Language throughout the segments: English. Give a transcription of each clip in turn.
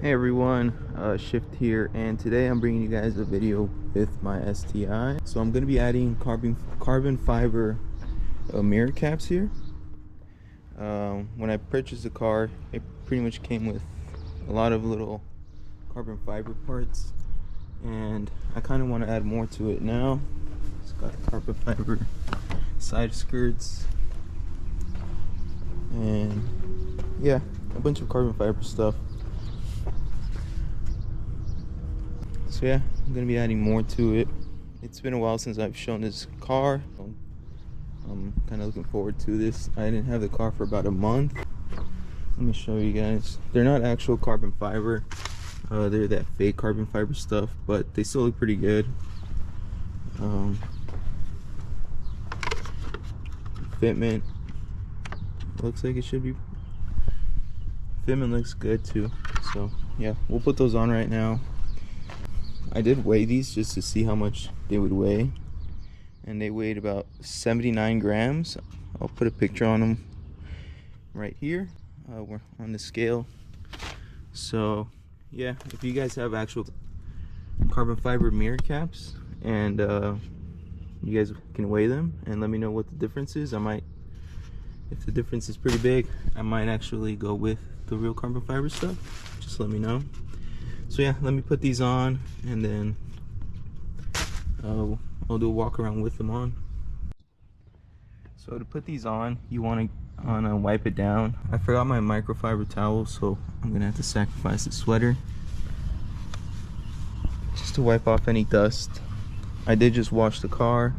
Hey everyone, Shift here, and today I'm bringing you guys a video with my STI. So I'm going to be adding carbon fiber mirror caps here. When I purchased the car, it pretty much came with a lot of little carbon fiber parts, and I kind of want to add more to it now. It's got the carbon fiber side skirts, and yeah, a bunch of carbon fiber stuff. So yeah, I'm gonna be adding more to it. It's been a while since I've shown this car. I'm kind of looking forward to this. I didn't have the car for about a month. Let me show you guys. They're not actual carbon fiber. They're that fake carbon fiber stuff, but they still look pretty good. Fitment looks like it should be. Fitment looks good too. So yeah, we'll put those on right now. I did weigh these just to see how much they would weigh, and they weighed about 79 grams. I'll put a picture on them right here. We're on the scale. So yeah, if you guys have actual carbon fiber mirror caps, and you guys can weigh them and let me know what the difference is. I might, if the difference is pretty big, I might actually go with the real carbon fiber stuff. Just let me know. So yeah, let me put these on, and then I'll do a walk around with them on. So to put these on, you want to wipe it down. I forgot my microfiber towel, so I'm gonna have to sacrifice the sweater just to wipe off any dust. I did just wash the car,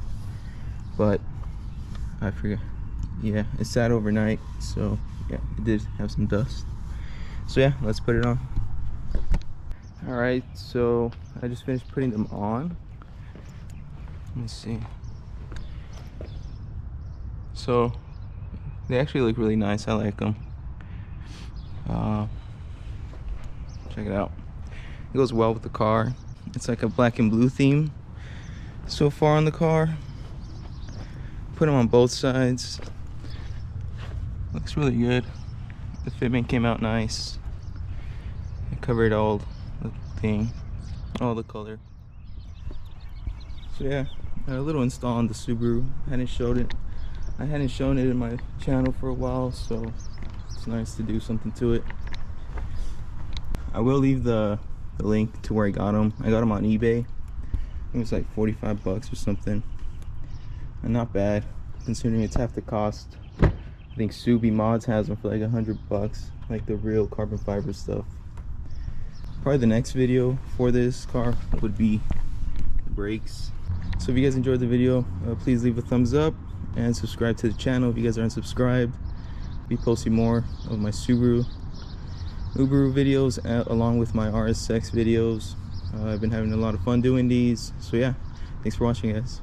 but I forgot. Yeah, it sat overnight, so yeah, it did have some dust. So yeah, let's put it on. Alright, so I just finished putting them on. Let me see. So they actually look really nice. I like them. Check it out. It goes well with the car. It's like a black and blue theme so far on the car. Put them on both sides. Looks really good. The fitment came out nice. It covered all the thing, all the color. So yeah, a little install on the Subaru. I hadn't shown it in my channel for a while, so it's nice to do something to it. I will leave the link to where I got them. I got them on eBay. It was like 45 bucks or something, and not bad considering it's half the cost. I think Subi Mods has them for like 100 bucks, like the real carbon fiber stuff. Probably the next video for this car would be the brakes. So if you guys enjoyed the video, please leave a thumbs up and subscribe to the channel if you guys aren't subscribed. I'll be posting more of my Subaru videos along with my RSX videos. I've been having a lot of fun doing these. So yeah, thanks for watching, guys.